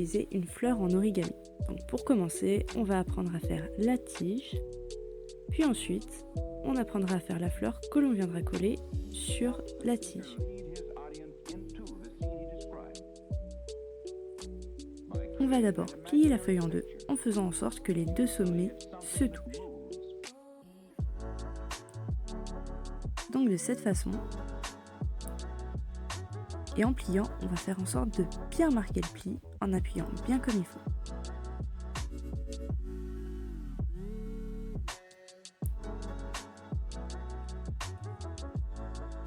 réaliser une fleur en origami. Donc pour commencer, on va apprendre à faire la tige, puis ensuite, on apprendra à faire la fleur que l'on viendra coller sur la tige. On va d'abord plier la feuille en deux en faisant en sorte que les deux sommets se touchent. Donc de cette façon, et en pliant, on va faire en sorte de bien marquer le pli en appuyant bien comme il faut.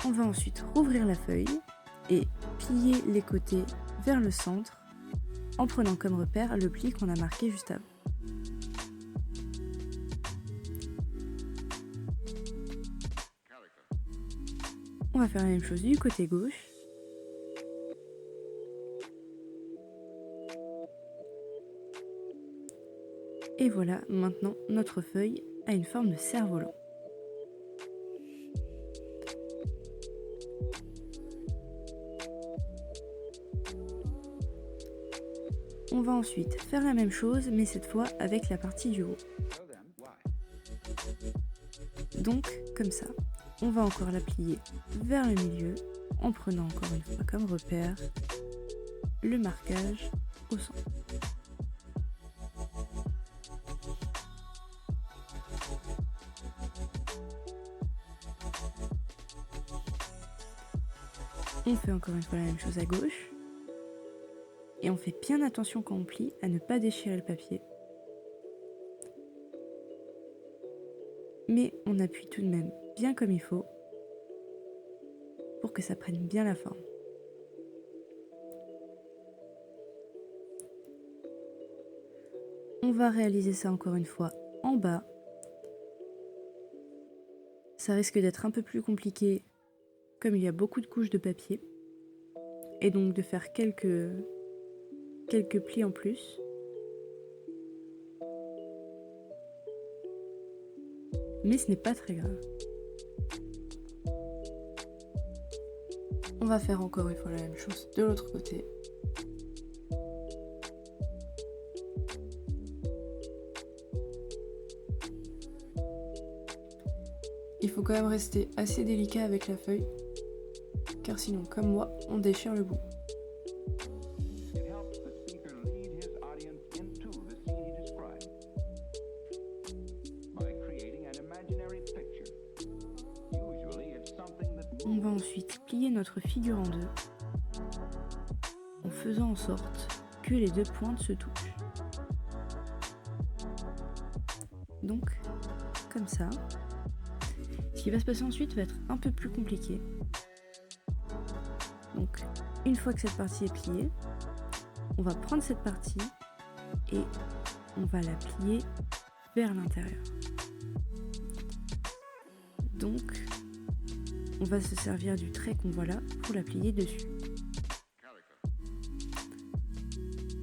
On va ensuite rouvrir la feuille et plier les côtés vers le centre en prenant comme repère le pli qu'on a marqué juste avant. On va faire la même chose du côté gauche. Et voilà, maintenant notre feuille a une forme de cerf-volant. On va ensuite faire la même chose, mais cette fois avec la partie du haut. Donc, comme ça, on va encore la plier vers le milieu, en prenant encore une fois comme repère le marquage au centre. On fait encore une fois la même chose à gauche. Et on fait bien attention quand on plie à ne pas déchirer le papier. Mais on appuie tout de même bien comme il faut pour que ça prenne bien la forme. On va réaliser ça encore une fois en bas. Ça risque d'être un peu plus compliqué comme il y a beaucoup de couches de papier et donc de faire quelques plis en plus. Mais ce n'est pas très grave. On va faire encore une fois la même chose de l'autre côté. Il faut quand même rester assez délicat avec la feuille, car sinon, comme moi, on déchire le bout. On va ensuite plier notre figure en deux, en faisant en sorte que les deux pointes se touchent. Donc, comme ça. Ce qui va se passer ensuite va être un peu plus compliqué. Donc, une fois que cette partie est pliée, on va prendre cette partie et on va la plier vers l'intérieur. Donc, on va se servir du trait qu'on voit là pour la plier dessus.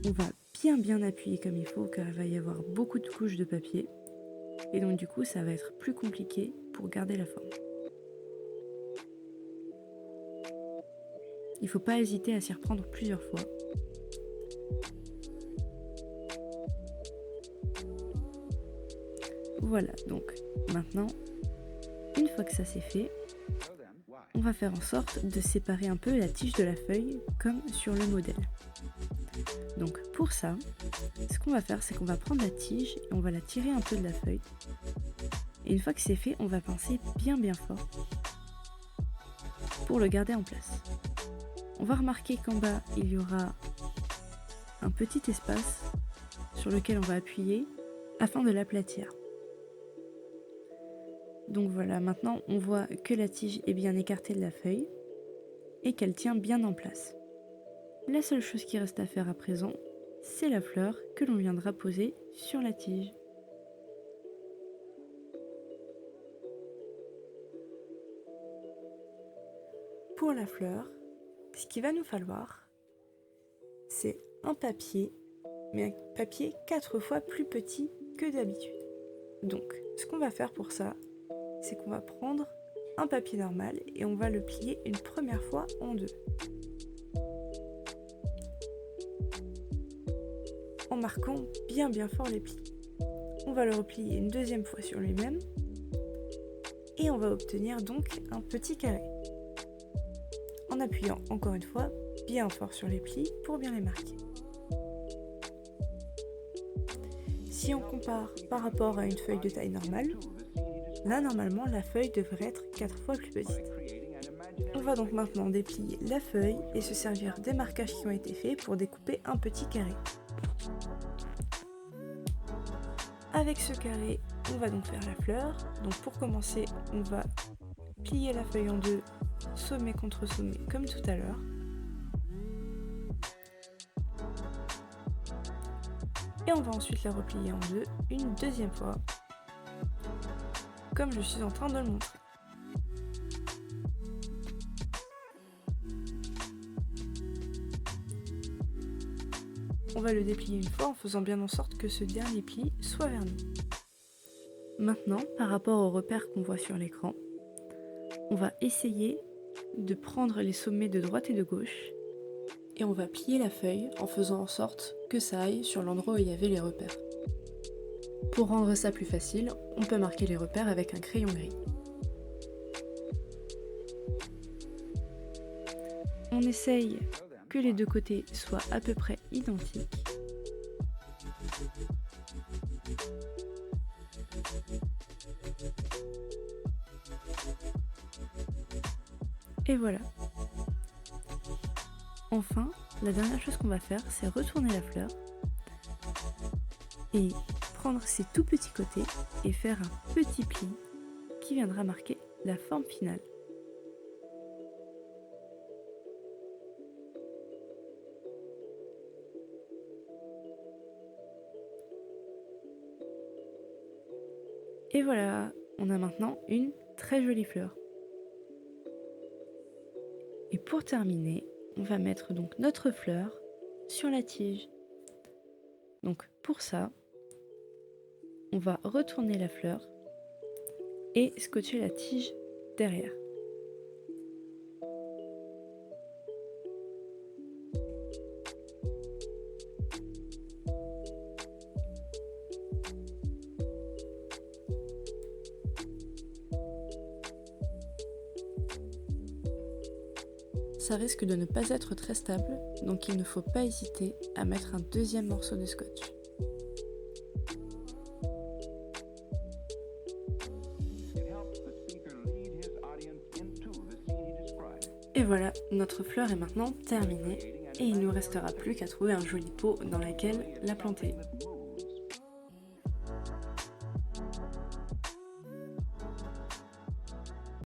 On va bien appuyer comme il faut car il va y avoir beaucoup de couches de papier. Et donc du coup, ça va être plus compliqué pour garder la forme. Il ne faut pas hésiter à s'y reprendre plusieurs fois. Voilà, donc maintenant, une fois que ça c'est fait, on va faire en sorte de séparer un peu la tige de la feuille comme sur le modèle. Donc pour ça, ce qu'on va faire, c'est qu'on va prendre la tige et on va la tirer un peu de la feuille. Et une fois que c'est fait, on va pincer bien fort pour le garder en place. On va remarquer qu'en bas, il y aura un petit espace sur lequel on va appuyer afin de l'aplatir. Donc voilà, maintenant on voit que la tige est bien écartée de la feuille et qu'elle tient bien en place. La seule chose qui reste à faire à présent, c'est la fleur que l'on viendra poser sur la tige. Pour la fleur, ce qu'il va nous falloir, c'est un papier, mais un papier 4 fois plus petit que d'habitude. Donc, ce qu'on va faire pour ça, c'est qu'on va prendre un papier normal et on va le plier une première fois en deux. marquant bien fort les plis. On va le replier une deuxième fois sur lui-même et on va obtenir donc un petit carré. En appuyant encore une fois bien fort sur les plis pour bien les marquer. Si on compare par rapport à une feuille de taille normale, là normalement la feuille devrait être 4 fois plus petite. On va donc maintenant déplier la feuille et se servir des marquages qui ont été faits pour découper un petit carré. Avec ce carré, on va donc faire la fleur. Donc pour commencer, on va plier la feuille en deux, sommet contre sommet comme tout à l'heure. Et on va ensuite la replier en deux une deuxième fois, comme je suis en train de le montrer. On va le déplier une fois en faisant bien en sorte que ce dernier pli soit vers nous. Maintenant, par rapport aux repères qu'on voit sur l'écran, on va essayer de prendre les sommets de droite et de gauche et on va plier la feuille en faisant en sorte que ça aille sur l'endroit où il y avait les repères. Pour rendre ça plus facile, on peut marquer les repères avec un crayon gris. On essaye que les deux côtés soient à peu près identiques. Et voilà. Enfin, la dernière chose qu'on va faire, c'est retourner la fleur et prendre ses tout petits côtés et faire un petit pli qui viendra marquer la forme finale. Et voilà, on a maintenant une très jolie fleur. Et pour terminer, on va mettre donc notre fleur sur la tige. Donc pour ça, on va retourner la fleur et scotcher la tige derrière. Ça risque de ne pas être très stable, donc il ne faut pas hésiter à mettre un deuxième morceau de scotch. Et voilà, notre fleur est maintenant terminée et il ne nous restera plus qu'à trouver un joli pot dans lequel la planter.